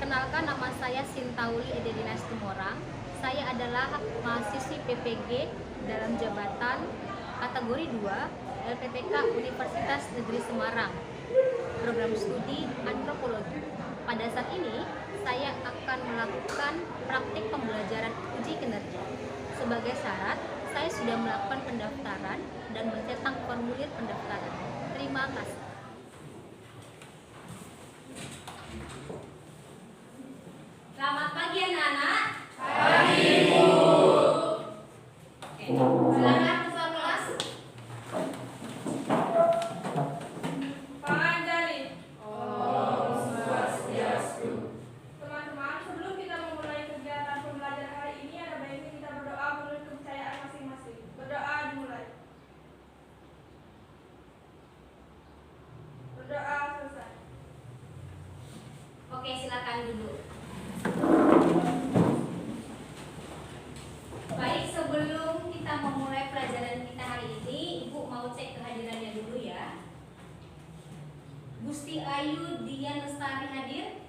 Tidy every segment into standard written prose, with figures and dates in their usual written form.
Perkenalkan, nama saya Sintauli Edelina Situmorang. Saya adalah mahasiswi PPG dalam jabatan kategori 2 LPTK Universitas Negeri Semarang, program studi antropologi. Pada saat ini, saya akan melakukan praktik pembelajaran uji kinerja. Sebagai syarat, saya sudah melakukan pendaftaran dan mencetak formulir pendaftaran. Terima kasih. Selamat pagi anak-anak. Pagi, Bu. Oke, silakan ketua kelas. Pak Anjali. Om Swastiastu. Teman-teman, sebelum kita memulai kegiatan pembelajaran hari ini, ada baiknya kita berdoa menurut kepercayaan masing-masing. Berdoa dimulai. Berdoa selesai. Oke, silakan duduk. Baik, sebelum kita memulai pelajaran kita hari ini, Ibu mau cek kehadirannya dulu ya. Gusti Ayu Dian Lestari hadir?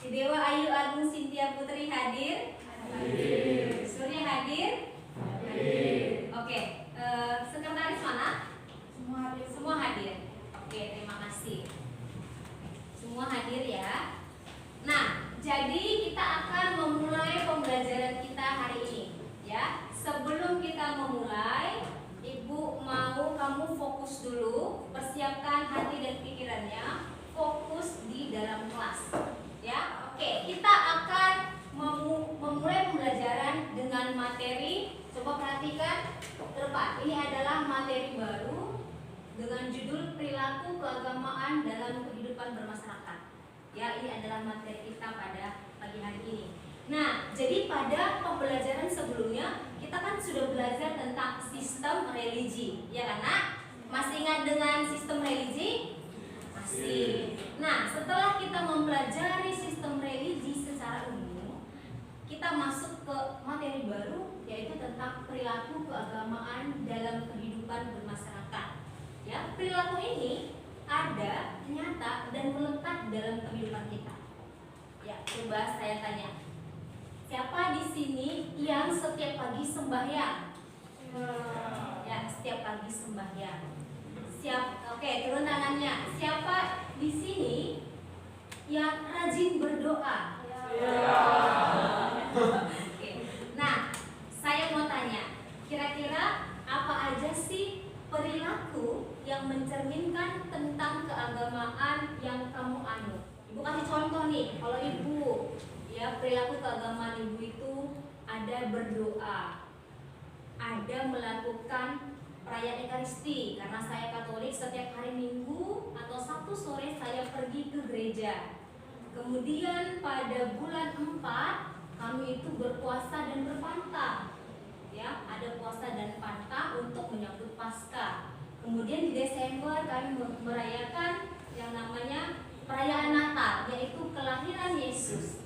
Dewa Ayu Agung Sintia Putri hadir? Surya hadir? Oke, sekretaris mana? Semua hadir. Oke, terima kasih. Semua hadir ya. Nah, jadi kita akan memulai pembelajaran kita hari ini ya. Sebelum kita memulai, Ibu mau kamu fokus dulu, persiapkan hati dan pikirannya, fokus di dalam kelas ya. Oke, kita akan memulai pembelajaran dengan materi. Coba perhatikan ke depan. Ini adalah materi baru dengan judul perilaku keagamaan dalam kehidupan bermasyarakat. Ya, ini adalah materi kita pada pagi hari ini. Nah, jadi pada pembelajaran sebelumnya kita kan sudah belajar tentang sistem religi, ya kan, Nak? Masih ingat dengan sistem religi? Masih. Nah, setelah kita mempelajari sistem religi secara umum, kita masuk ke materi baru, yaitu tentang perilaku keagamaan dalam kehidupan bermasyarakat. Ya, perilaku ini ada, nyata, dan melekat dalam kehidupan kita. Ya, coba saya tanya, siapa di sini yang setiap pagi sembahyang? Ya, setiap pagi sembahyang. Oke, turun tangannya. Siapa di sini yang rajin berdoa? Oke. Nah, saya mau tanya, kira-kira apa aja sih perilaku yang mencerminkan tentang keagamaan yang kamu anut? Ibu kasih contoh nih. Kalau ibu, ya, perilaku keagamaan ibu itu ada berdoa, ada melakukan perayaan Ekaristi. Karena saya Katolik, setiap hari Minggu atau Sabtu sore saya pergi ke gereja. Kemudian pada bulan 4 kami itu berpuasa dan berpantang. Ya, ada puasa dan pantang untuk menyambut Paskah. Kemudian di Desember kami merayakan yang namanya perayaan Natal, yaitu kelahiran Yesus.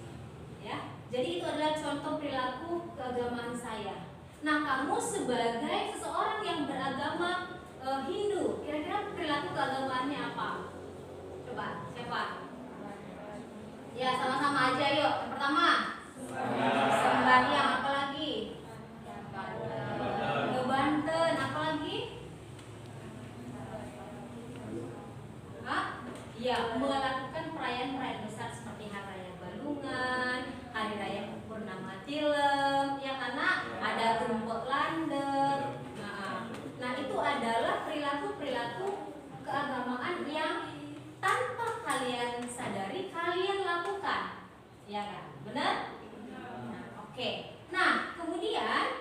Ya, jadi itu adalah contoh perilaku keagamaan saya. Nah, kamu sebagai seseorang yang beragama Hindu, kira-kira perilaku keagamaannya apa? Coba, siapa? Ya, sama-sama aja yuk. Yang pertama, sembahyang. Apa lagi? Ke Banten. Apa lagi? Ya, melakukan perayaan-perayaan besar seperti Hari Raya Balungan, Hari Raya Purnama Tilem, ya, karena ada Tumpuk Landep. Nah, itu adalah perilaku-perilaku keagamaan yang tanpa kalian sadari kalian lakukan, ya kan? Benar? Nah, oke. Nah, kemudian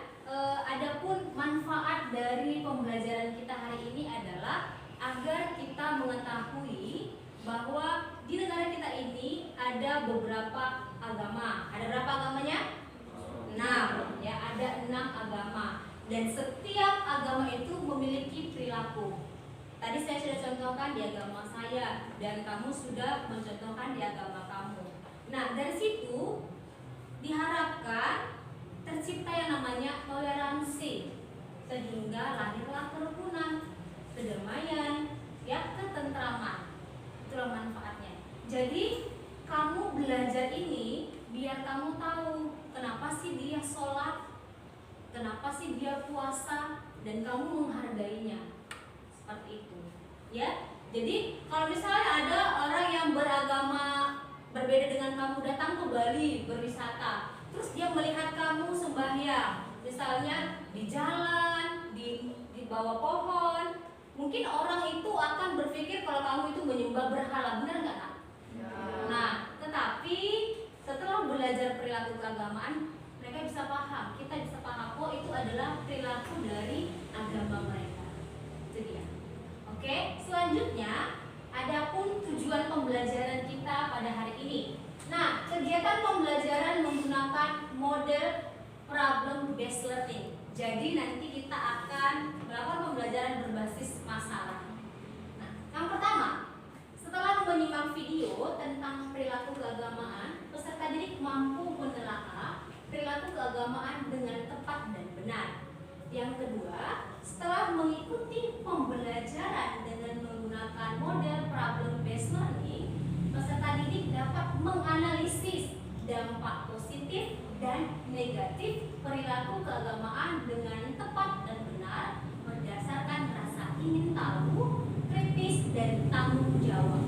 adapun manfaat dari pembelajaran kita hari ini adalah agar kita mengetahui bahwa di negara kita ini ada beberapa agama. Ada berapa agamanya? 6. Ya, ada 6 agama. Dan setiap agama itu memiliki perilaku. Tadi saya sudah contohkan di agama saya, dan kamu sudah mencontohkan di agama kamu. Nah, dari situ diharapkan tercipta yang namanya toleransi, sehingga lahirlah kerukunan, kedamaian, ya, ketentraman. Itulah manfaatnya. Jadi kamu belajar ini biar kamu tahu kenapa sih dia sholat, kenapa sih dia puasa, dan kamu menghargainya. Seperti itu, ya. Jadi kalau misalnya ada orang yang beragama berbeda dengan kamu datang ke Bali berwisata, terus dia melihat kamu sembahyang, misalnya di jalan, di bawah pohon, mungkin orang itu akan berpikir kalau kamu itu menyembah berhala, benar nggak, Kak? Nah, tetapi setelah belajar perilaku keagamaan, mereka bisa paham, kita bisa paham, oh itu adalah perilaku dari agama mereka. Itu dia. Oke, selanjutnya adapun tujuan pembelajaran kita pada hari ini. Nah, kegiatan pembelajaran menggunakan model problem based learning. Jadi nanti kita akan melakukan pembelajaran berbasis masalah. Nah, yang pertama, setelah menyimak video tentang perilaku keagamaan, peserta didik mampu menelaah perilaku keagamaan dengan tepat dan benar. Yang kedua, setelah mengikuti pembelajaran dengan menggunakan model problem based learning, peserta didik dapat menganalisis dampak positif dan negatif perilaku keagamaan dengan tepat dan benar berdasarkan rasa ingin tahu, kritis, dan tanggung jawab.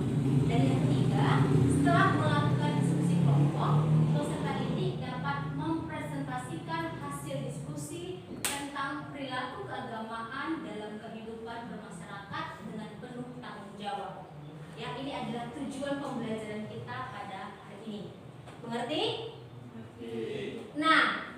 Dan yang ketiga, setelah melakukan diskusi kelompok, peserta didik dapat mempresentasikan hasil diskusi tentang perilaku keagamaan dalam kehidupan bermasyarakat dengan penuh tanggung jawab. Ya, ini adalah tujuan pembelajaran kita pada hari ini. Mengerti? Nah,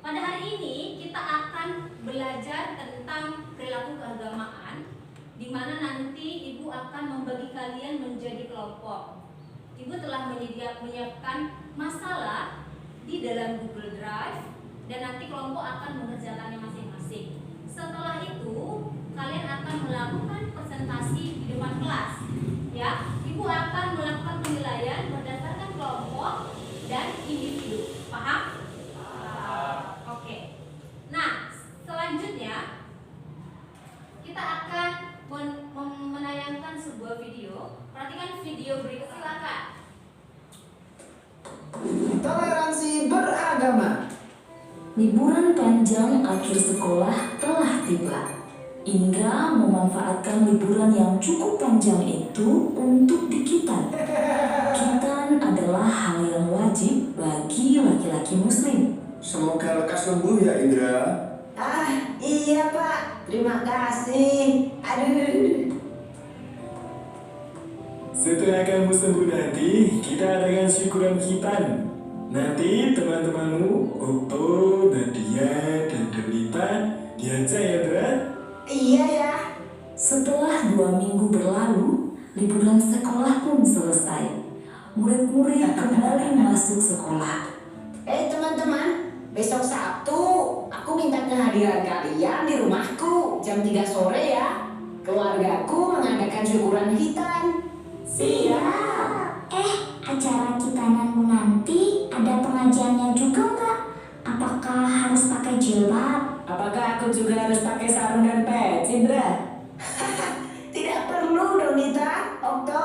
pada hari ini kita akan belajar tentang perilaku keagamaan, di mana nanti Ibu akan membagi kalian menjadi kelompok. Ibu telah menyiapkan masalah di dalam Google Drive dan nanti kelompok akan mengerjakannya masing-masing. Setelah itu, kalian akan melakukan presentasi di depan kelas. Ya, Ibu akan melakukan penilaian berdasarkan kelompok dan individu. Paham? Oke. Nah, selanjutnya kita akan menayangkan sebuah video. Perhatikan video berikut, silakan. Toleransi beragama. Liburan panjang akhir sekolah telah tiba. Indra memanfaatkan liburan yang cukup panjang itu untuk dikitan. Kitan adalah hal yang wajib bagi laki-laki muslim. Semoga lekas sembuh ya Indra. Iya Pak, terima kasih. Aduh. Setelah kamu sembuh nanti, kita adakan syukuran khitan. Nanti teman-temanmu, Okto, Nadia, dan Delita diajak ya, Dra? Iya ya. Setelah 2 minggu berlalu, liburan sekolah pun selesai. Murid-murid kembali masuk sekolah. Teman-teman, besok Sabtu aku minta kehadiran kalian di rumahku jam 3 sore ya. Keluargaku mengadakan syukuran khitan. Siap. Acara kitananmu nanti ada pengajiannya juga nggak? Apakah harus pakai jilbab? Apakah aku juga harus pakai sarung dan peci, Indra? Tidak perlu, Donita, Okto.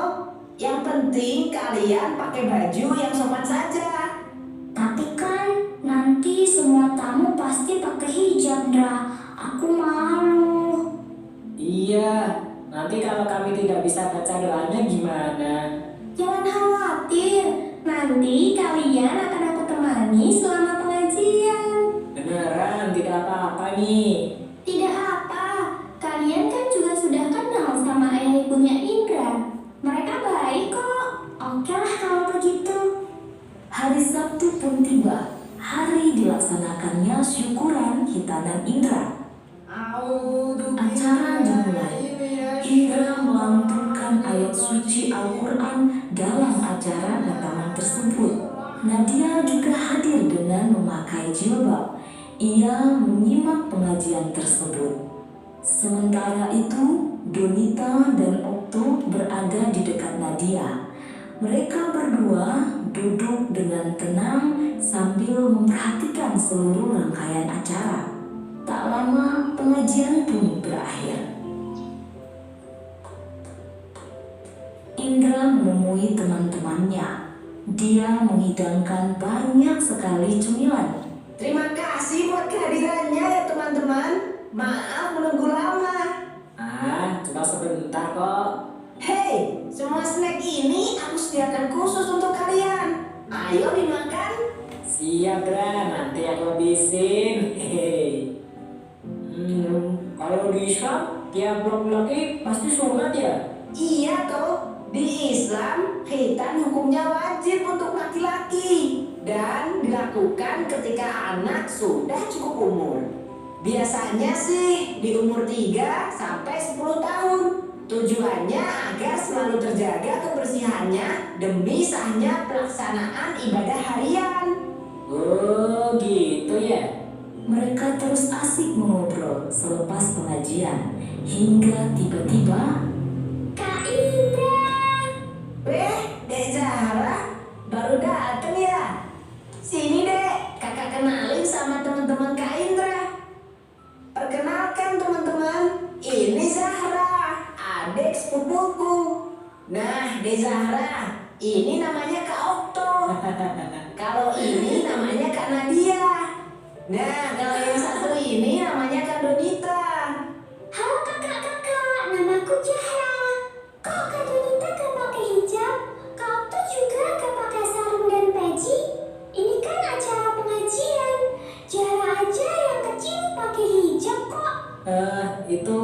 Yang penting kalian pakai baju yang sopan saja. Tapi kan nanti semua tamu pasti pakai hijab, Dra. Aku malu. Iya, nanti kalau kami tidak bisa baca doanya gimana? Jangan khawatir, nanti kalian akan aku temani selama pengajian. Beneran, tidak apa-apa nih. Tidak apa, kalian kan juga sudah kenal sama ayah ibunya Indra. Mereka baik kok. Oke lah kalau begitu. Hari Sabtu pun tiba. Hari dilaksanakannya syukuran khitanan Indra. Acara dimulai. Indra melantunkan ayat suci Al-Quran dalam acara rekaman tersebut. Nadia juga hadir dengan memakai jilbab. Ia menyimak pengajian tersebut. Sementara itu, Donita dan Okto berada di dekat Nadia. Mereka berdua duduk dengan tenang sambil memperhatikan seluruh rangkaian acara. Tak lama pengajian pun berakhir. Indra menemui menemui teman-temannya. Dia menghidangkan banyak sekali cemilan. Terima kasih buat kehadirannya ya teman-teman. Maaf menunggu lama. Cuma sebentar kok. Hei, semua snack ini aku sediakan khusus untuk kalian. Ayo dimakan. Siap, Bra. Nanti aku habisin. Hehe. Kalau di Islam, tiap laki pasti sunat ya? Iya toh, di Islam khitan hukumnya wajib untuk laki-laki dan dilakukan ketika anak sudah cukup umur. Biasanya sih di umur 3 sampai 10 tahun. Tujuannya agar selalu terjaga kebersihannya demi sahnya pelaksanaan ibadah harian. Oh, gitu ya? Mereka terus asik mengobrol selepas pengajian hingga tiba-tiba Kak Indra. Dek Zahra, baru dateng ya? Sini dek, kakak kenalin sama teman-teman Kak Indra. Perkenalkan teman-teman, ini Zahra, adik sepupuku. Nah, Dek Zahra, ini namanya Kak Okto. Kalau ini namanya Kak Nadia. Nah, kalau yang satu ini namanya Kak Donita. Halo kakak-kakak, namaku Zahra. Kok Kak Donita gak pakai hijab? Kak Okto juga gak pakai sarung dan peci? Ini kan acara pengajian. Zahra aja yang kecil pakai hijab kok. Aduh, itu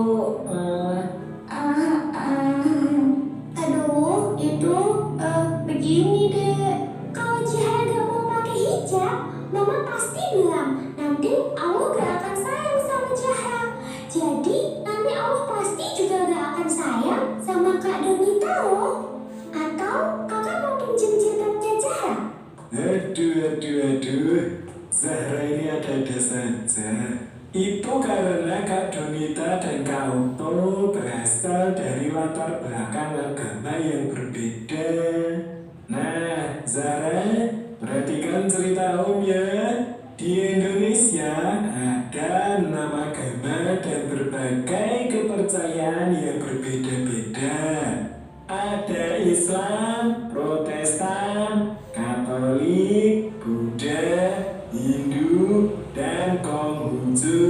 begini deh. Kalau Zahra gak mau pakai hijab, Mama pasti bilang nanti Allah gak akan sayang sama Zahra. Jadi nanti Allah pasti juga gak akan sayang sama Kak Donita loh. Atau kakak mau pinjem jilbabnya Zahra? Aduh. Zahra ini ada-ada saja. Itu karena Kak Donita dan Kak Okto berasal dari latar belakang agama yang berbeda. Nah, Zahra, perhatikan cerita Om ya. Di Indonesia ada 6 agama dan berbagai kepercayaan yang berbeda-beda. Ada Islam, Protestan, Katolik, Buddha, Hindu, dan Konghucu.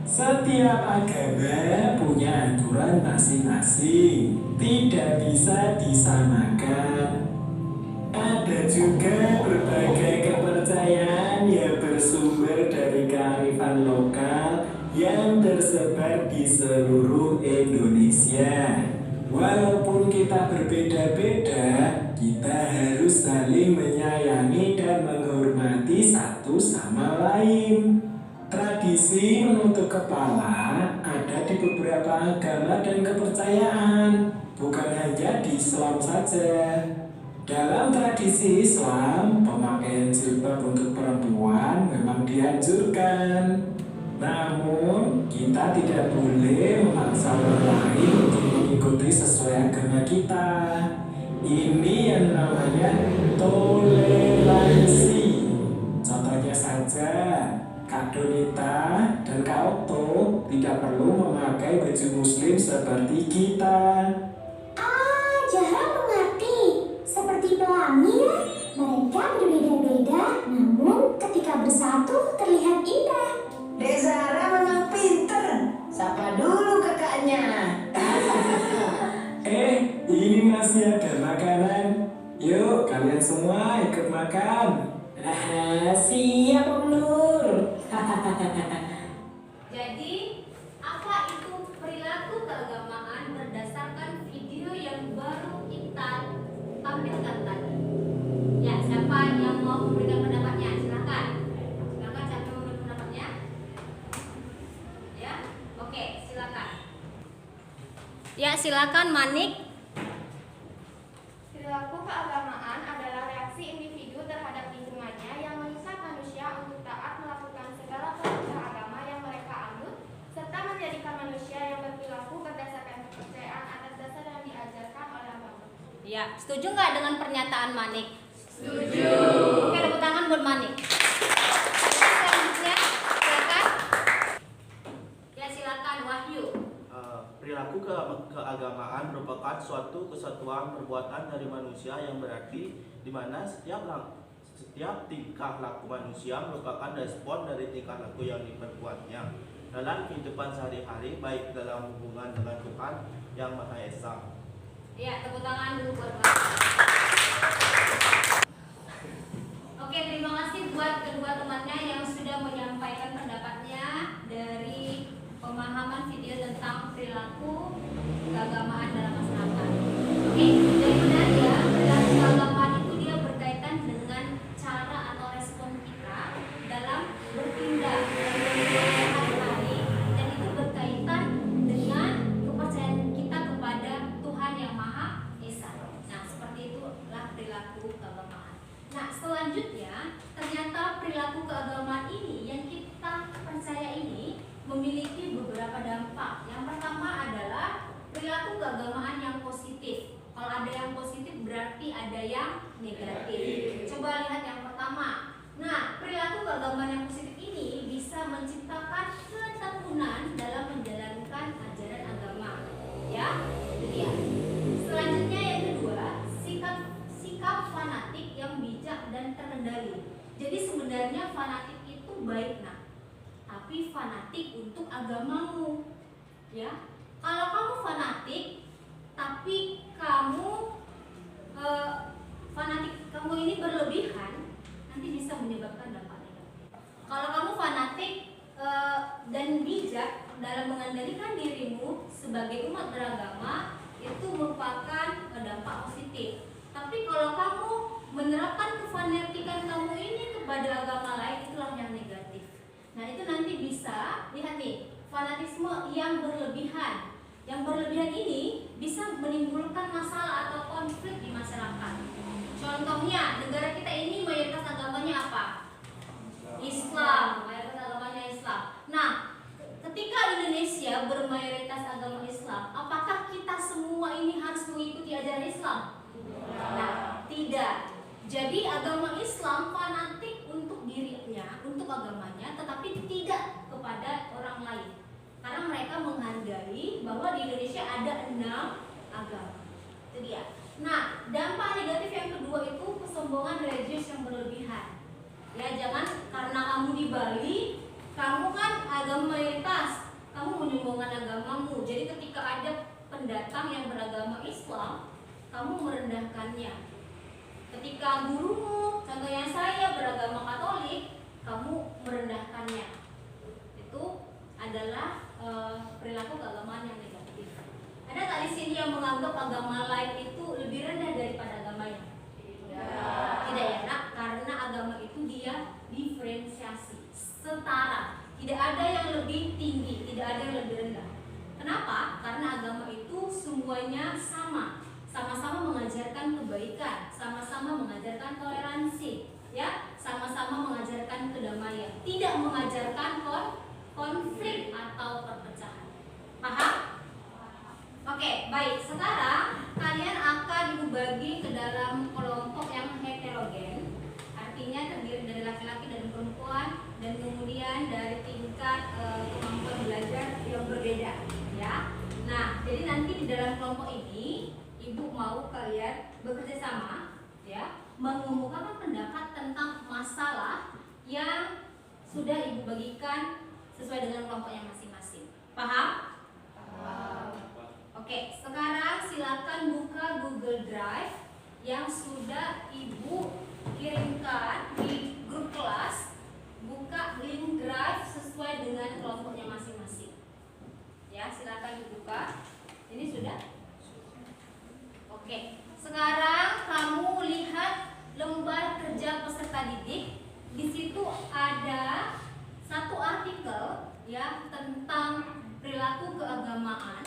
Setiap agama punya aturan masing-masing, tidak bisa disamakan. Ada juga berbagai kepercayaan yang bersumber dari kearifan lokal yang tersebar di seluruh Indonesia. Walaupun kita berbeda-beda, kita harus saling menyayangi dan menghormati satu sama lain. Tradisi menutup kepala ada di beberapa agama dan kepercayaan, bukan hanya di Islam saja. Dalam tradisi Islam, pemakaian jilbab untuk perempuan memang dianjurkan. Namun, kita tidak boleh memaksa orang lain untuk mengikuti sesuai agama kita. Ini yang namanya toleransi. Contohnya saja, Kak Donita dan Kak Okto tidak perlu memakai baju muslim seperti kita. Zahra mengerti. Seperti pelangi ya. Mereka berbeda-beda, namun ketika bersatu terlihat indah. Dek Zahra memang pinter. Sapa dulu kakaknya. Ini masih ada makanan. Yuk, kalian semua ikut makan. Siap, Om Nur. Jadi, apa itu perilaku keagamaan berdasarkan video yang baru kita tampilkan tadi? Ya, siapa yang mau memberikan pendapatnya? Silakan. Silakan siapa yang mau memberikan pendapatnya? Ya, oke, silakan. Ya, silakan Manik. Perilaku keagamaan adalah reaksi individu terhadap lingkungannya yang mengikat manusia untuk taat melakukan segala perintah agama yang mereka anut, serta menjadikan manusia yang berperilaku berdasarkan kepercayaan atas dasar yang diajarkan oleh agama. Ya, setuju nggak dengan pernyataan Manik? Setuju. Oke, tepuk tangan buat Manik. Selanjutnya, silakan. Ya, silakan Wahyu. Perilaku keagamaan merupakan suatu kesatuan perbuatan dari manusia yang berarti di mana setiap tingkah laku manusia merupakan respon dari tingkah laku yang diperbuatnya dalam kehidupan sehari-hari, baik dalam hubungan dengan Tuhan yang Maha Esa. Ya, tepuk tangan dulu buat Bapak. Oke, terima kasih buat kedua temannya yang sudah menyampaikan pendapatnya dari pemahaman video tentang perilaku keagamaan dalam masyarakat. Oke, dari benar ya, perilaku keagamaan itu dia berkaitan dengan cara atau respon kita dalam bertindak hari-hari, dan itu berkaitan dengan kepercayaan kita kepada Tuhan yang Maha Esa. Nah, seperti itulah perilaku keagamaan. Nah, selanjutnya ternyata perilaku keagamaan ini yang kita percaya ini memiliki beberapa dampak. Yang pertama adalah perilaku keagamaan yang positif. Kalau ada yang positif berarti ada yang negatif. Coba lihat yang pertama. Nah, perilaku keagamaan yang positif ini bisa menciptakan ketekunan dalam menjalankan ajaran agama. Ya, itu dia. Selanjutnya yang kedua, sikap fanatik yang bijak dan terkendali. Jadi sebenarnya fanatik itu baik, nah, tapi fanatik untuk agamamu, ya. Kalau kamu fanatik, tapi kamu fanatik kamu ini berlebihan, nanti bisa menyebabkan dampak negatif. Kalau kamu fanatik dan bijak dalam mengendalikan dirimu sebagai umat beragama, itu merupakan dampak positif. Tapi kalau kamu menerapkan kefanatikan kamu ini kepada agama lain, itulah yang negatif. Nah, itu nanti bisa, lihat nih, fanatisme yang berlebihan. Yang berlebihan ini bisa menimbulkan masalah atau konflik di masyarakat. Contohnya, negara kita ini mayoritas agamanya apa? Islam, mayoritas agamanya Islam. Nah, ketika Indonesia bermayoritas agama Islam, apakah kita semua ini harus mengikuti ajaran Islam? Nah, tidak. Jadi agama Islam fanatik untuk dirinya, untuk agamanya, tetapi tidak kepada orang lain. Karena mereka menghargai bahwa di Indonesia ada 6 agama. Itu dia. Nah, dampak negatif yang kedua itu kesombongan religius yang berlebihan. Ya, jangan karena kamu di Bali, kamu kan agama mayoritas, kamu menyombongkan agamamu. Jadi ketika ada pendatang yang beragama Islam, kamu merendahkannya. Ketika gurumu, contohnya saya beragama Katolik, kamu merendahkannya. Itu adalah perilaku keagamaan yang negatif. Ada tak di sini yang menganggap agama lain itu lebih rendah daripada agamanya? Tidak ya, nak, karena agama itu dia diferensiasi, setara. Tidak ada yang lebih tinggi, tidak ada yang lebih rendah. Kenapa? Karena agama itu semuanya sama. Sama-sama mengajarkan kebaikan, sama-sama mengajarkan toleransi, ya, sama-sama mengajarkan kedamaian, tidak mengajarkan konflik atau perpecahan. Paham? Oke, baik. Sekarang kalian akan dibagi ke dalam kelompok yang heterogen, artinya terdiri dari laki-laki dan perempuan, dan kemudian dari tingkat kemampuan belajar yang berbeda, ya. Nah, jadi nanti di dalam kelompok ini Ibu mau kalian bekerja sama, ya, mengemukakan pendapat tentang masalah yang sudah Ibu bagikan sesuai dengan kelompoknya masing-masing. Paham? Oke, sekarang silakan buka Google Drive yang sudah Ibu kirimkan di grup kelas. Buka link Drive sesuai dengan kelompoknya masing-masing. Ya, silakan dibuka. Ini sudah. Oke, sekarang kamu lihat lembar kerja peserta didik. Di situ ada satu artikel ya tentang perilaku keagamaan.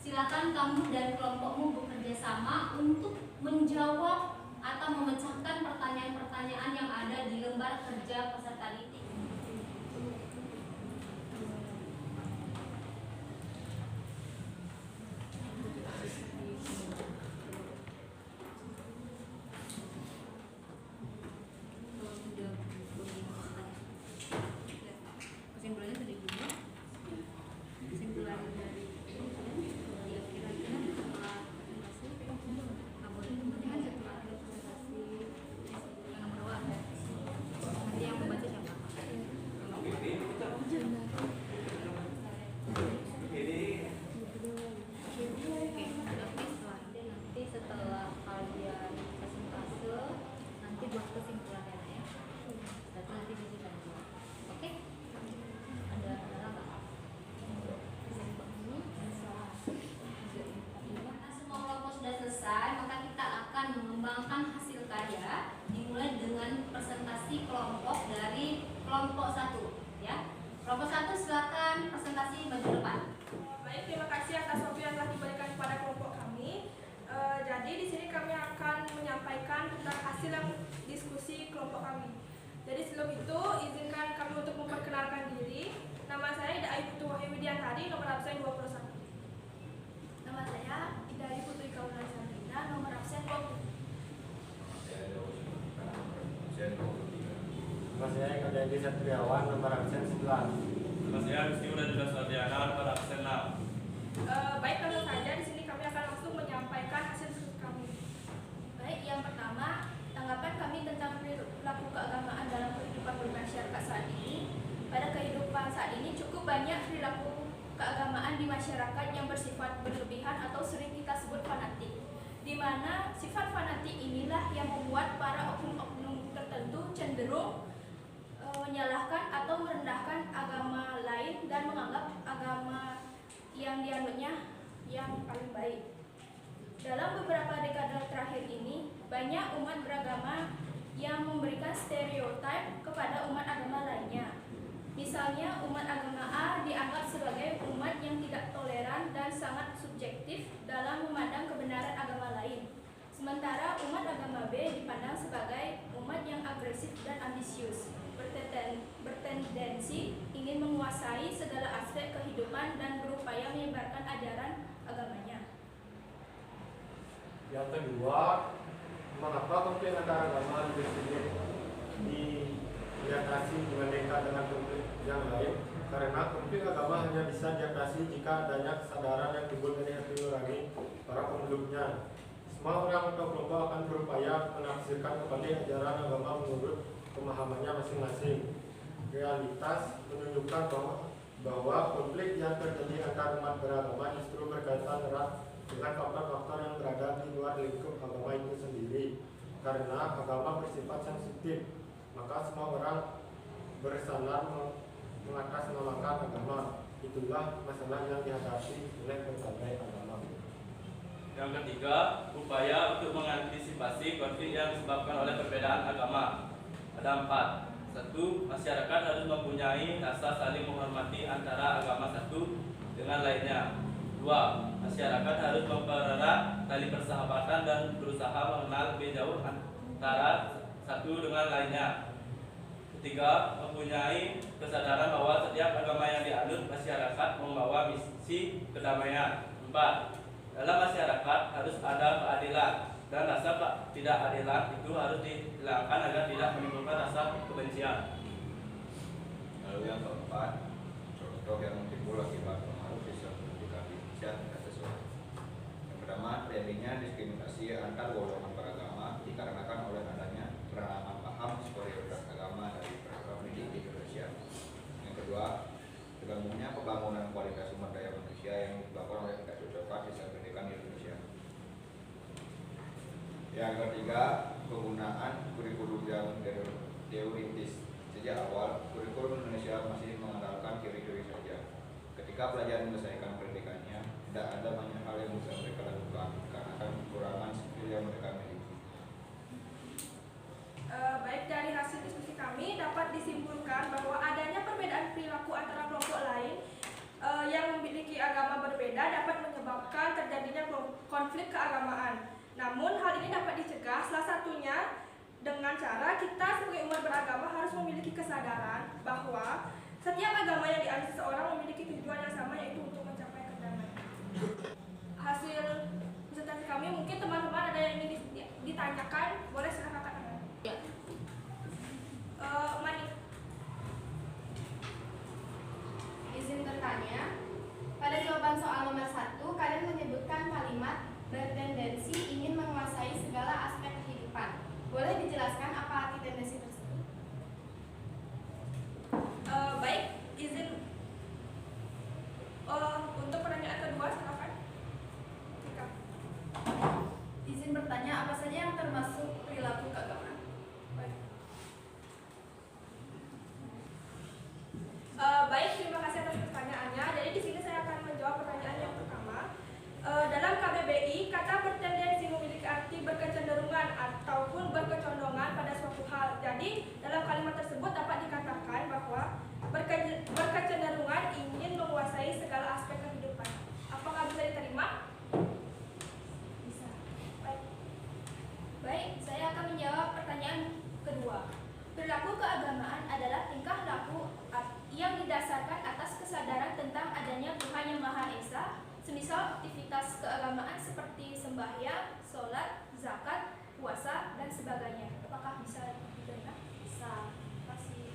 Silakan kamu dan kelompokmu bekerja sama untuk menjawab atau memecahkan pertanyaan-pertanyaan yang ada di lembar kerja peserta didik. Kesimpulannya sudah dibuat. Kesimpulan dari maka kita akan mengembangkan hasil karya dimulai dengan presentasi kelompok dari kelompok 1 ya. Kelompok 1 silakan presentasi maju depan. Baik, terima kasih atas waktu yang telah diberikan kepada kelompok kami. Jadi di sini kami akan menyampaikan tentang hasil yang diskusi kelompok kami. Jadi sebelum itu izinkan kami untuk memperkenalkan diri. Nama saya Ida Ayu Putu Wahyu Widiantari, nomor absen 21. Nama saya Ida Ayu Putri Kaulan Sabrina, nomor absen 20. Nama saya Kadandi Satriawan, nomor absen 11. Nama saya Gusti Uda Sardiana, nomor absen 6. Baik, langsung saja di sini kami akan langsung menyampaikan hasil diskusi kami. Baik, yang pertama, tanggapan kami tentang perilaku keagamaan dalam kehidupan bermasyarakat saat ini. Pada kehidupan saat ini cukup banyak perilaku keagamaan di masyarakat yang bersifat berlebihan atau sering kita sebut fanatik. Di mana sifat fanatik inilah yang membuat para oknum-oknum tertentu cenderung menyalahkan atau merendahkan agama lain dan menganggap agama yang dianutnya yang paling baik. Dalam beberapa dekade terakhir ini, banyak umat beragama yang memberikan stereotip kepada umat agama lainnya. Misalnya, umat agama A dianggap sebagai umat yang tidak toleran dan sangat subjektif dalam memandang kebenaran agama lain. Sementara umat agama B dipandang sebagai umat yang agresif dan ambisius, bertendensi ingin menguasai segala aspek kehidupan dan berupaya menyebarkan ajaran agamanya. Yang kedua, mengapa konflik antara agama di sini diatasi dibandingkan dengan konflik yang lain? Karena konflik agama hanya bisa diatasi jika adanya kesadaran yang timbul dari hati nurani para pemeluknya. Semua orang atau kelompok akan berupaya menafsirkan kembali ajaran agama menurut pemahamannya masing-masing. Realitas menunjukkan bahwa konflik yang terjadi antar umat beragama justru berkaitan erat dengan faktor-faktor yang berada di luar lingkup agama itu sendiri. Karena agama bersifat sensitif, maka semua orang bersandar mengatasnamakan agama. Itulah masalah yang dihadapi oleh berbagai agama. Yang ketiga, upaya untuk mengantisipasi konflik yang disebabkan oleh perbedaan agama. Ada 4. 1. Masyarakat harus mempunyai rasa saling menghormati antara agama satu dengan lainnya. 2. Masyarakat harus mempererat tali persahabatan dan berusaha mengenal lebih jauh antara satu dengan lainnya. 3. Mempunyai kesadaran bahwa setiap agama yang dianut masyarakat membawa misi kedamaian. 4. Dalam masyarakat harus ada keadilan dan rasa ketidakadilan itu harus dihilangkan agar tidak menimbulkan rasa kebencian. Lalu yang keempat, contoh yang timbul akibat pengaruh sistem pendidikan di Indonesia tidak sesuai. Yang pertama, terjadinya diskriminasi antar golongan beragama dikarenakan oleh adanya penanaman paham superioritas agama dari program pendidik di Indonesia. Yang kedua, tergabungnya pembangunan kualitas sumber daya manusia yang disebabkan oleh ketidakcocokan sistem pendidikan di Indonesia. Yang ketiga, penggunaan kurikulum yang teoritis. Sejak awal, kurikulum Indonesia masih mengandalkan teori-teori saja. Ketika pelajar menyelesaikan pendidikannya, tidak ada banyak hal yang bisa mereka lakukan karena kekurangan skill yang mereka miliki. Baik, dari hasil diskusi kami dapat disimpulkan bahwa adanya perbedaan perilaku antara kelompok lain yang memiliki agama berbeda dapat menyebabkan terjadinya konflik keagamaan. Namun hal ini dapat dicegah salah satunya dengan cara kita sebagai umat beragama harus memiliki kesadaran bahwa setiap agama yang dianut seseorang memiliki tujuan yang sama, yaitu untuk mencapai kedamaian. Hasil presentasi kami, mungkin teman-teman ada yang ingin ditanyakan, boleh silakan katakan. Ya. Mani. Izin bertanya, pada jawaban soal nomor 1, kalian menyebutkan kalimat bertendensi ingin menguasai segala aspek kehidupan. Boleh dijelaskan apa arti tendensi tersebut? Baik, izin aktivitas keagamaan seperti sembahyang, sholat, zakat, puasa, dan sebagainya. Apakah bisa didengar? Bisa. Terima kasih.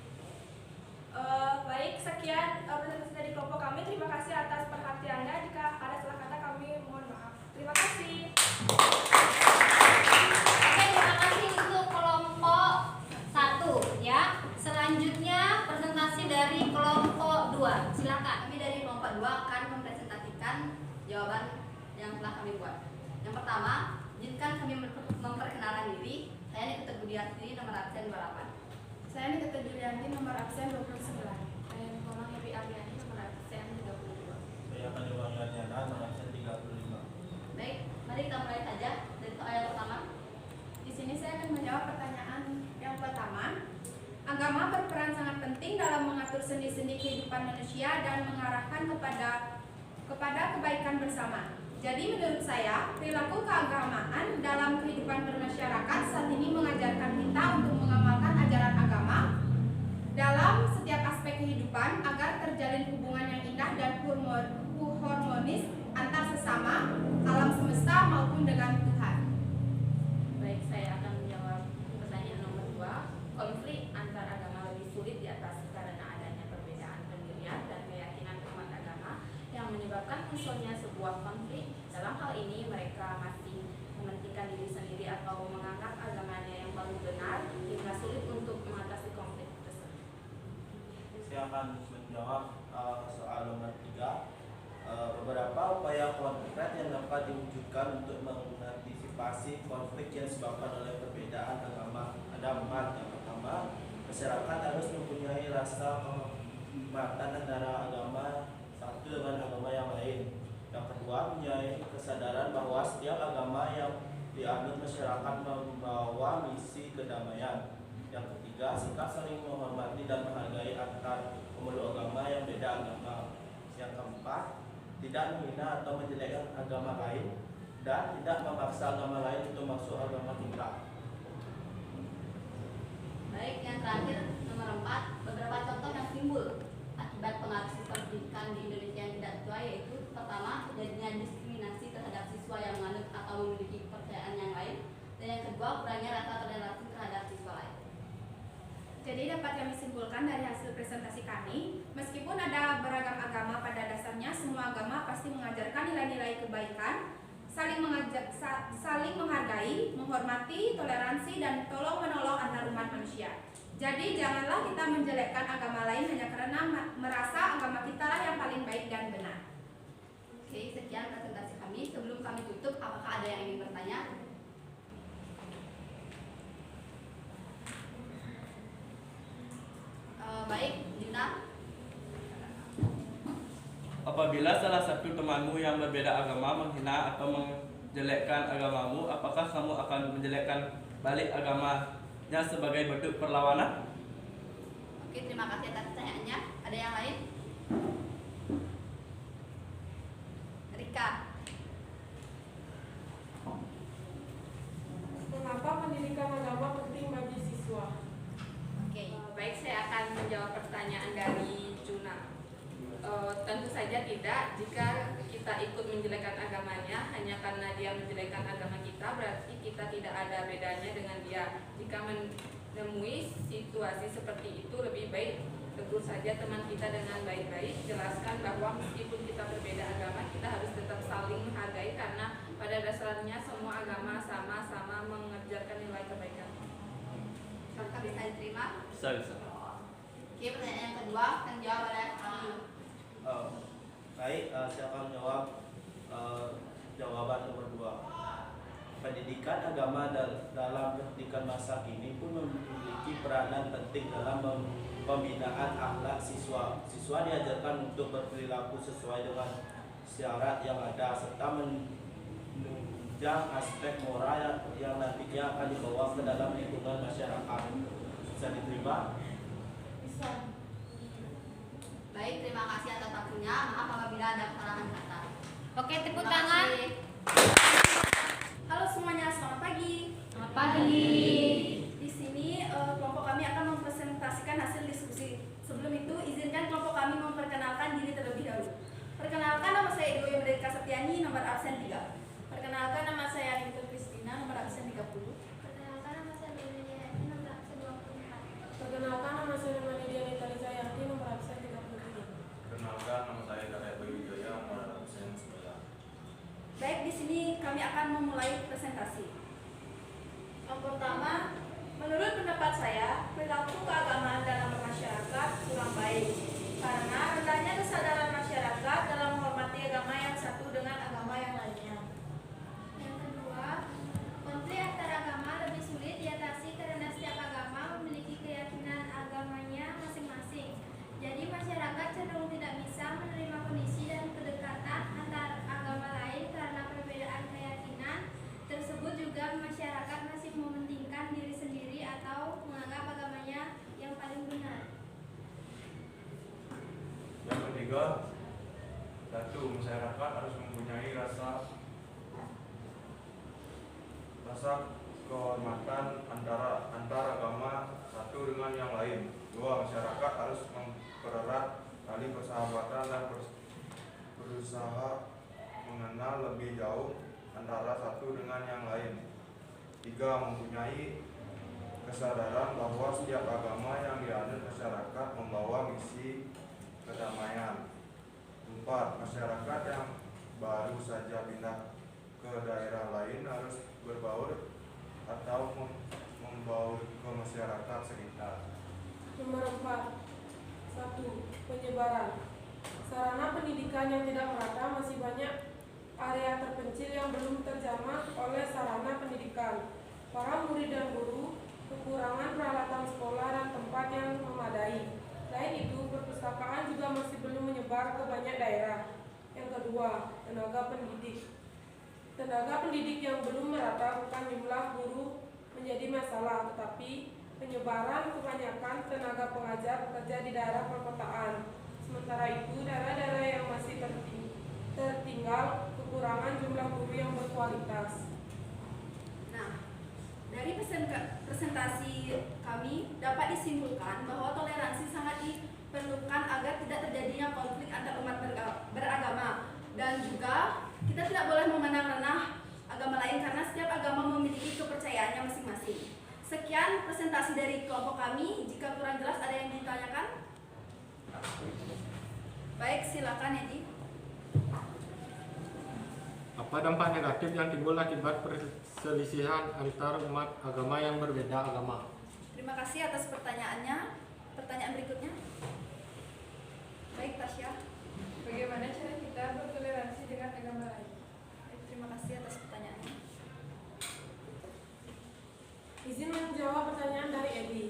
Baik, sekian presentasi dari kelompok kami. Terima kasih atas perhatiannya. Jika ada salah kata kami mohon maaf. Terima kasih. Oke, terima kasih untuk kelompok 1 ya. Selanjutnya presentasi dari kelompok 2. Silakan. Kami dari kelompok 2 akan mempresentasikan jawaban yang telah kami buat. Yang pertama, izinkan kami memperkenalkan diri. Saya Nikita Budiarti, nomor absen 28. Saya Nikita Julianti, nomor absen 29. Saya Nicola Happy Ariani, nomor absen 32. Saya akan Yuwanyana, nomor absen 35. Baik, mari kita mulai saja dari soal yang pertama. Di sini saya akan menjawab pertanyaan yang pertama. Agama berperan sangat penting dalam mengatur sendi-sendi kehidupan manusia dan mengarahkan kepada kebaikan bersama. Jadi menurut saya, perilaku keagamaan dalam kehidupan bermasyarakat saat ini mengajarkan kita untuk mengamalkan ajaran agama dalam setiap aspek kehidupan agar terjalin hubungan yang indah dan harmonis antar sesama, alam semesta maupun dengan Tuhan. Baik, saya akan menjawab pertanyaan nomor 2. Konflik antar agama lebih sulit diatasi karena adanya perbedaan pendirian dan keyakinan umat agama yang menyebabkan munculnya sebuah konflik. Dalam hal ini mereka masih mementingkan diri sendiri atau menganggap agamanya yang paling benar hingga sulit untuk mengatasi konflik tersebut. Saya akan menjawab soal nomor 3. Beberapa upaya konkret yang dapat diwujudkan untuk mengantisipasi konflik yang disebabkan oleh perbedaan agama. Ada 4. Yang pertama, masyarakat harus mempunyai rasa kehormatan antara agama satu dengan agama yang lain. Yang kedua, mempunyai kesadaran bahwa setiap agama yang dianut masyarakat membawa misi kedamaian. Yang ketiga, sikap saling menghormati dan menghargai antar pemeluk agama yang beda agama. Yang keempat, tidak menghina atau menjelekkan agama lain dan tidak memaksa agama lain untuk masuk agama kita. Baik, yang terakhir nomor 4, beberapa contoh yang timbul akibat pengaruh sistem pendidikan di Indonesia yang tidak sesuai, yaitu pertama, terjadinya diskriminasi terhadap siswa yang menganut atau memiliki kepercayaan yang lain, dan yang kedua, kurangnya rasa toleransi terhadap siswa lain. Jadi dapat kami simpulkan dari hasil presentasi kami, meskipun ada beragam agama pada dasarnya, semua agama pasti mengajarkan nilai-nilai kebaikan, saling menghargai, menghormati, toleransi, dan tolong-menolong antar umat manusia. Jadi janganlah kita menjelekkan agama lain hanya karena merasa agama kita lah yang paling baik dan benar. Oke, sekian presentasi kami. Sebelum kami tutup, apakah ada yang ingin bertanya? Baik, Dina. Apabila salah satu temanmu yang berbeda agama menghina atau menjelekkan agamamu, apakah kamu akan menjelekkan balik agamanya sebagai bentuk perlawanan? Oke, terima kasih atas pertanyaannya. Ada yang lain? Rika. Mengapa pendidikan agama penting bagi siswa? Oke. Baik, saya akan menjawab pertanyaan dari Juna. Tentu saja tidak. Jika kita ikut menjelekkan agamanya hanya karena dia menjelekkan agama kita, berarti kita tidak ada bedanya dengan dia. Jika menemui situasi seperti itu, lebih baik tegur saja teman kita dengan baik-baik, jelaskan bahwa meskipun kita berbeda agama, kita harus tetap saling menghargai karena pada dasarnya semua agama sama-sama mengajarkan nilai kebaikan. Apakah bisa diterima? Bisa. Oke, pertanyaan yang kedua akan dijawab oleh Ayu. Baik, saya akan menjawab jawaban nomor 2. Pendidikan agama dalam pendidikan masa kini pun memiliki peranan penting dalam pembinaan akhlak siswa. Siswa diajarkan untuk berperilaku sesuai dengan syarat yang ada serta menunjang aspek moral yang nantinya akan dibawa ke dalam lingkungan masyarakat. Bisa diterima? Bisa. Baik, terima kasih atas waktunya. Maaf apabila ada kesalahan kata. Oke, tepuk Terima tangan. kasih. Halo semuanya, selamat pagi. Selamat pagi. Di sini kelompok kami akan mempresentasikan hasil diskusi. Sebelum itu, izinkan kelompok kami memperkenalkan diri terlebih dahulu. Perkenalkan, nama saya Edo Yomedeka Septiani, nomor akan memulai presentasi. Yang pertama, menurut pendapat saya, perilaku keagamaan dalam masyarakat kurang baik karena rendahnya kesadaran masyarakat dalam menghormati agama yang satu dengan agama yang lainnya. Yang kedua, konflik antar agama lebih sulit diatasi karena setiap agama memiliki keyakinan agamanya masing-masing. Jadi masyarakat cenderung tidak bisa menerima kondisi dan kedekatan antar agama lain karena perbedaan keyakinan tersebut. Juga masyarakat masih mementingkan diri sendiri atau menganggap agamanya yang paling benar. Yang ketiga, satu, masyarakat harus mempunyai rasa kehormatan antar agama satu dengan yang lain. Dua, masyarakat harus mempererat tali persahabatan dan berusaha mengenal lebih jauh antara satu dengan yang lain. Tiga, mempunyai kesadaran bahwa setiap agama yang dianut masyarakat membawa misi kedamaian. Empat, masyarakat yang baru saja pindah ke daerah lain harus berbaur atau membaur ke masyarakat sekitar. Nomor 4. 1. Penyebaran. Sarana pendidikan yang tidak merata, masih banyak area terpencil yang belum terjamah oleh sarana pendidikan. Para murid dan guru kekurangan peralatan sekolah dan tempat yang memadai. Selain itu, perpustakaan juga masih belum menyebar ke banyak daerah. Yang kedua, tenaga pendidik. Tenaga pendidik yang belum merata, bukan jumlah guru menjadi masalah, tetapi penyebaran kebanyakan tenaga pengajar bekerja di daerah perkotaan. Sementara itu, daerah-daerah yang masih tertinggal kekurangan jumlah guru yang berkualitas. Nah, dari presentasi kami dapat disimpulkan bahwa toleransi sangat diperlukan agar tidak terjadinya konflik antar umat beragama, dan juga kita tidak boleh memandang rendah agama lain karena setiap agama memiliki kepercayaannya masing-masing. Sekian presentasi dari kelompok kami. Jika kurang jelas ada yang ditanyakan? Baik, silakan Edi. Apa dampak negatif yang timbul akibat perselisihan antar umat agama yang berbeda agama? Terima kasih atas pertanyaannya. Pertanyaan berikutnya. Baik, Tasya. Bagaimana cara kita bertoleransi dengan agama lain? Baik, terima kasih atas pertanyaannya. Izin menjawab pertanyaan dari Edi.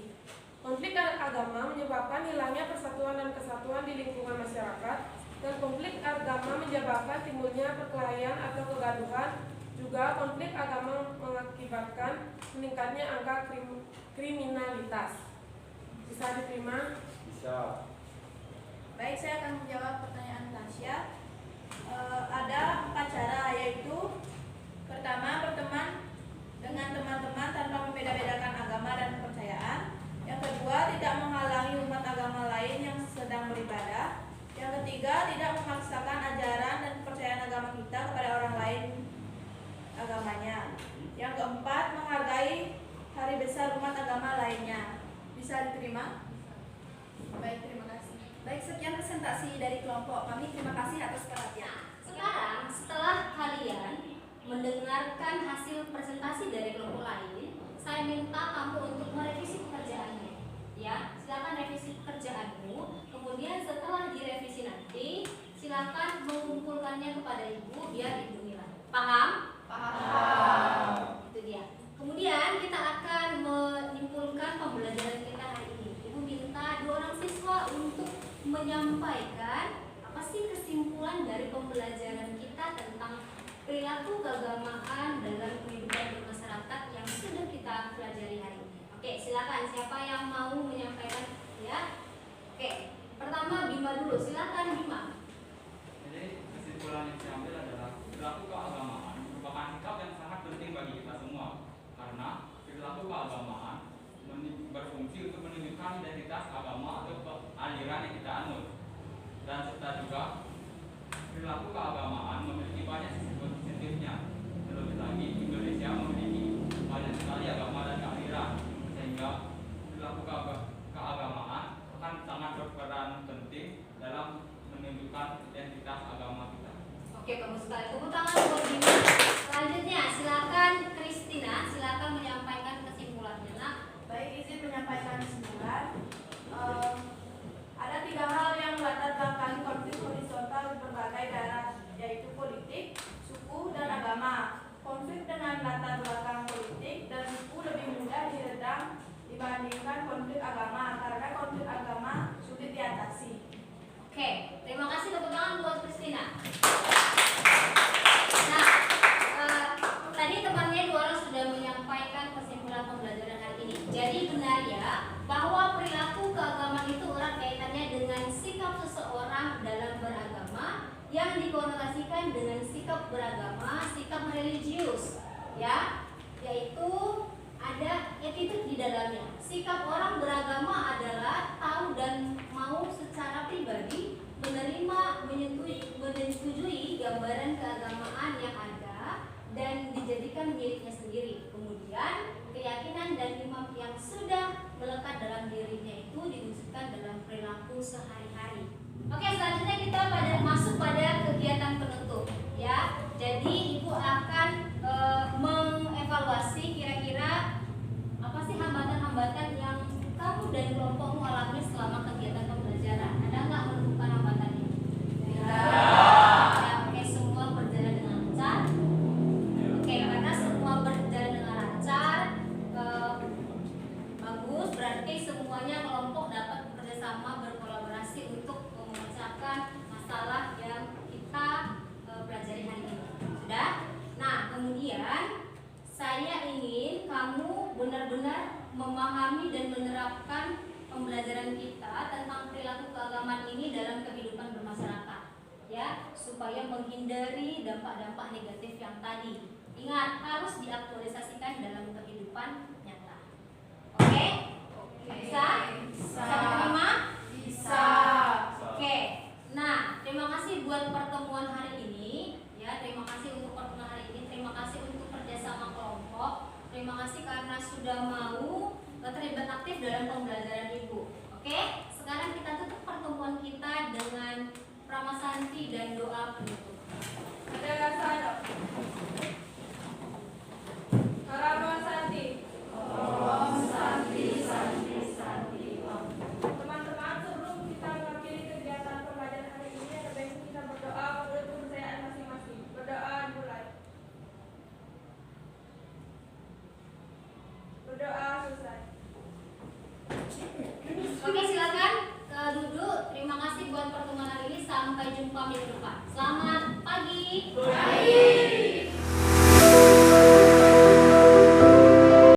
Konflik agama menyebabkan hilangnya persatuan dan kesatuan di lingkungan masyarakat, dan konflik agama menyebabkan timbulnya perkelahian atau kegaduhan. Juga konflik agama mengakibatkan meningkatnya angka kriminalitas. Bisa diterima? Bisa. Baik, saya akan menjawab pertanyaan Tasya. Ada 4 cara, yaitu pertama, berteman dengan teman-teman tanpa membeda-bedakan agama dan kepercayaan. Yang kedua, tidak menghalangi umat agama lain yang sedang beribadah. Yang ketiga, tidak memaksakan ajaran dan kepercayaan agama kita kepada orang lain agamanya. Yang keempat, menghargai hari besar umat agama lainnya. Bisa diterima? Baik, terima kasih. Baik, sekian presentasi dari kelompok kami. Terima kasih atas perhatian. Sekarang, setelah kalian mendengarkan hasil presentasi dari kelompok lain, saya minta kamu untuk merevisi pekerjaannya. Ya, silakan revisi pekerjaanmu. Kemudian setelah direvisi nanti, silakan mengumpulkannya kepada ibu biar ibu nilai. Paham? Paham. Itu dia. Kemudian kita akan menyimpulkan pembelajaran kita hari ini. Ibu minta 2 orang siswa untuk menyampaikan apa sih kesimpulan dari pembelajaran kita tentang perilaku keagamaan dalam kehidupan bermasyarakat yang sudah kita pelajari hari ini. Oke, silakan siapa yang mau menyampaikan ya. Oke, pertama Bima dulu, silakan Bima. Jadi kesimpulan yang saya ambil adalah perilaku keagamaan merupakan sikap yang sangat penting bagi kita semua, karena perilaku keagamaan berfungsi untuk menunjukkan identitas agama atau aliran yang kita anut, dan serta juga perilaku keagamaan memiliki banyak sisi positifnya. Terlebih lagi Indonesia memiliki banyak sekali agama dan aliran, sehingga perilaku keagamaan akan sangat berperan penting dalam menunjukkan identitas agama kita. Oke, kamu sekali tepuk tangan buat Bima. Selanjutnya menyampaikan kesimpulan. Ada 3 hal yang melatar belakangi konflik horizontal di berbagai daerah, yaitu politik, suku, dan agama. Konflik dengan latar belakang politik dan suku lebih mudah diredam dibandingkan konflik agama, karena konflik agama sulit diatasi. Oke, terima kasih tepuk tangan buat Christina. Nah, tadi temannya 2 orang sudah menyampaikan kesimpulan pembelajaran hari ini. Jadi benar ya bahwa perilaku keagamaan itu erat kaitannya dengan sikap seseorang dalam beragama yang dikonotasikan dengan sikap beragama, sikap religius, ya, yaitu ada attitude di dalamnya. Sikap orang beragama adalah tahu dan mau secara pribadi menerima, menyetujui gambaran keagamaan yang ada dan dijadikan miliknya sendiri. Kemudian keyakinan dan iman yang sudah melekat dalam dirinya itu diwujudkan dalam perilaku sehari-hari. Oke, selanjutnya kita masuk pada kegiatan penutup, ya. Jadi ibu akan mengevaluasi kira-kira apa sih hambatan-hambatan yang kamu dan kelompokmu alami selama kegiatan pembelajaran. Ada nggak menemukan hambatannya? Ya, oke, semua berjalan dengan lancar. Oke, karena semua berjalan dengan lancar, bagus. Berarti semuanya kelompok dapat bekerjasama, berkolaborasi untuk memecahkan masalah yang kita pelajari hari ini. Sudah? Nah, kemudian saya ingin kamu benar-benar memahami dan menerapkan pembelajaran kita tentang perilaku keagamaan ini dalam kehidupan bermasyarakat, ya, supaya menghindari dampak-dampak negatif yang tadi. Ingat, harus diaktualisasikan dalam kehidupan nyata. Oke? Bisa? Bisa diterima? Bisa. Oke. Nah, terima kasih buat pertemuan hari ini, ya. Terima kasih untuk pertemuan hari ini. Terima kasih untuk kerjasama kelompok. Terima kasih karena sudah mau terlibat aktif dalam pembelajaran ibu. Oke? Sekarang kita tutup pertemuan kita dengan pramasanti dan doa penutup. Ada rasa ada. Pramasanti. Om Santi Santi Santi Om. Teman-teman, sebelum kita mengakhiri kegiatan pembelajaran hari ini, ada baiknya kita berdoa menurut kepercayaan masing-masing. Berdoa dimulai. Berdoa selesai. Oke, silakan duduk. Terima kasih buat pertemuan hari ini. Sampai jumpa minggu depan. Selamat pagi.